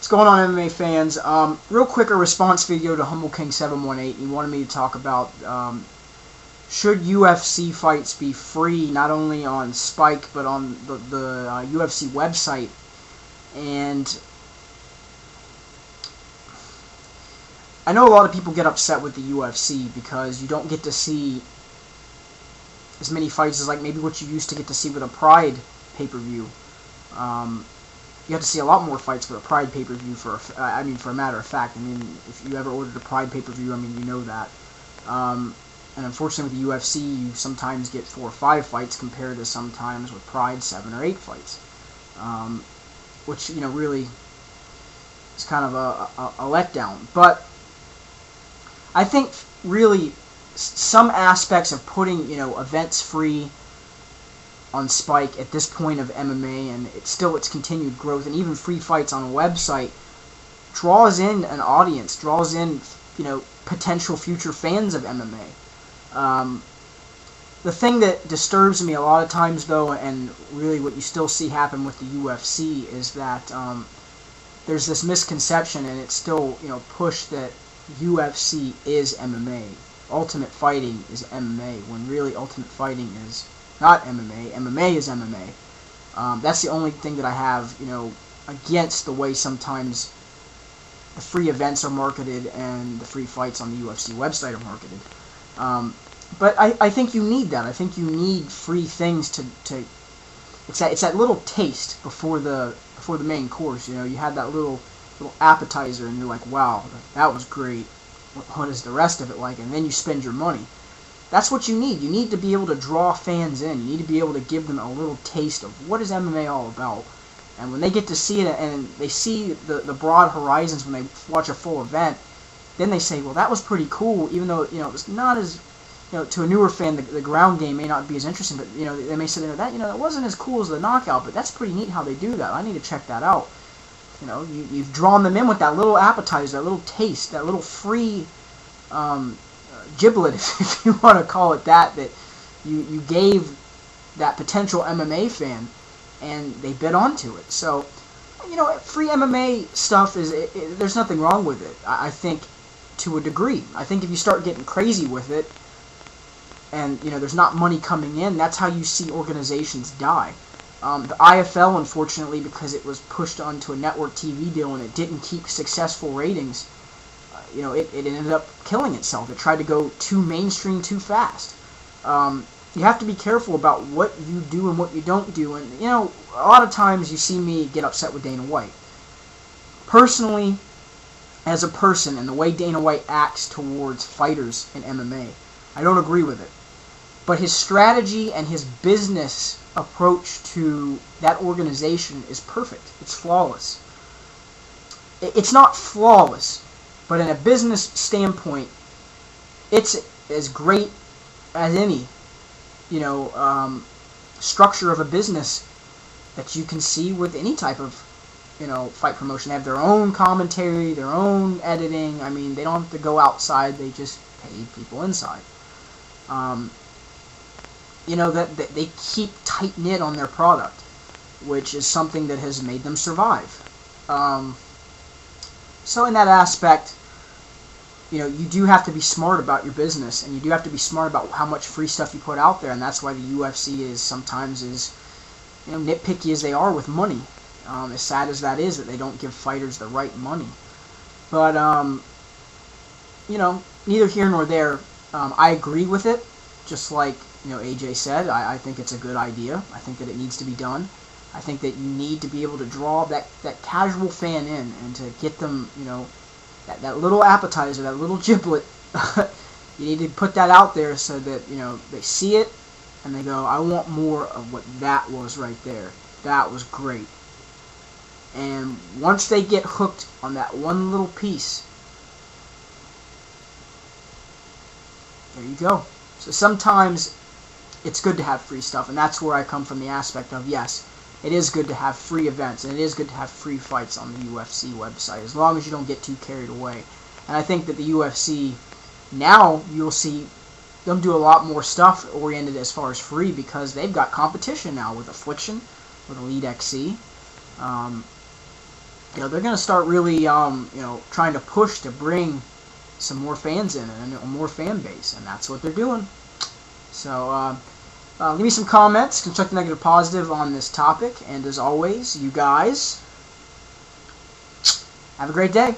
What's going on, MMA fans? Real quick, a response video to Humble King 718. He wanted me to talk about should UFC fights be free, not only on Spike but on the UFC website. And I know a lot of people get upset with the UFC because you don't get to see as many fights as like maybe what you used to get to see with a Pride pay-per-view. You have to see a lot more fights with a Pride pay-per-view for a matter of fact. I mean, if you ever ordered a Pride pay-per-view, I mean, you know that. And unfortunately with the UFC, you sometimes get 4 or 5 fights compared to sometimes with Pride 7 or 8 fights. Which, you know, really is kind of a letdown. But I think really some aspects of putting, you know, events free on Spike at this point of MMA and its continued growth, and even free fights on a website, draws in an audience, draws in, you know, potential future fans of MMA. The thing that disturbs me a lot of times, though, and really what you still see happen with the UFC, is that there's this misconception, and it's still, you know, pushed that UFC is MMA. Ultimate Fighting is MMA, when really Ultimate Fighting is not MMA. MMA is MMA. That's the only thing that I have, you know, against the way sometimes the free events are marketed and the free fights on the UFC website are marketed. But I think you need that. I think you need free things to it's that little taste before the main course. You know, you had that little appetizer, and you're like, wow, that was great. What is the rest of it like? And then you spend your money. That's what you need. You need to be able to draw fans in. You need to be able to give them a little taste of what is MMA all about. And when they get to see it and they see the broad horizons when they watch a full event, then they say, well, that was pretty cool, even though, you know, it's not as, you know, to a newer fan, the ground game may not be as interesting, but, you know, they may say, that, you know, it wasn't as cool as the knockout, but that's pretty neat how they do that. I need to check that out. You know, you've drawn them in with that little appetizer, that little taste, that little free giblet, if you want to call it that you gave that potential MMA fan, and they bit onto it. So, you know, free MMA stuff there's nothing wrong with it. I think to a degree. I think if you start getting crazy with it, and, you know, there's not money coming in, that's how you see organizations die. The IFL, unfortunately, because it was pushed onto a network TV deal and it didn't keep successful ratings, you know, it ended up killing itself. It tried to go too mainstream too fast. You have to be careful about what you do and what you don't do. And, you know, a lot of times you see me get upset with Dana White. Personally, as a person, and the way Dana White acts towards fighters in MMA, I don't agree with it. But his strategy and his business approach to that organization is perfect. It's flawless. It's not flawless, but in a business standpoint, it's as great as any, you know, structure of a business that you can see with any type of, you know, fight promotion. They have their own commentary, their own editing. I mean, they don't have to go outside. They just pay people inside. You know, that they keep tight-knit on their product, which is something that has made them survive. So in that aspect, you know, you do have to be smart about your business, and you do have to be smart about how much free stuff you put out there, and that's why the UFC is sometimes as, you know, nitpicky as they are with money. As sad as that is, that they don't give fighters the right money. But, you know, neither here nor there. I agree with it, just like, you know, AJ said. I think it's a good idea. I think that it needs to be done. I think that you need to be able to draw that casual fan in and to get them, you know, that little appetizer, that little giblet. You need to put that out there so that, you know, they see it and they go, I want more of what that was right there. That was great. And once they get hooked on that one little piece, there you go. So sometimes it's good to have free stuff, and that's where I come from, the aspect of, yes, it is good to have free events, and it is good to have free fights on the UFC website, as long as you don't get too carried away. And I think that the UFC, now you'll see them do a lot more stuff oriented as far as free, because they've got competition now with Affliction, with Elite XC. they're going to start really, trying to push to bring some more fans in and a more fan base, and that's what they're doing. So, leave me some comments, constructive, negative, positive on this topic, and as always, you guys have a great day.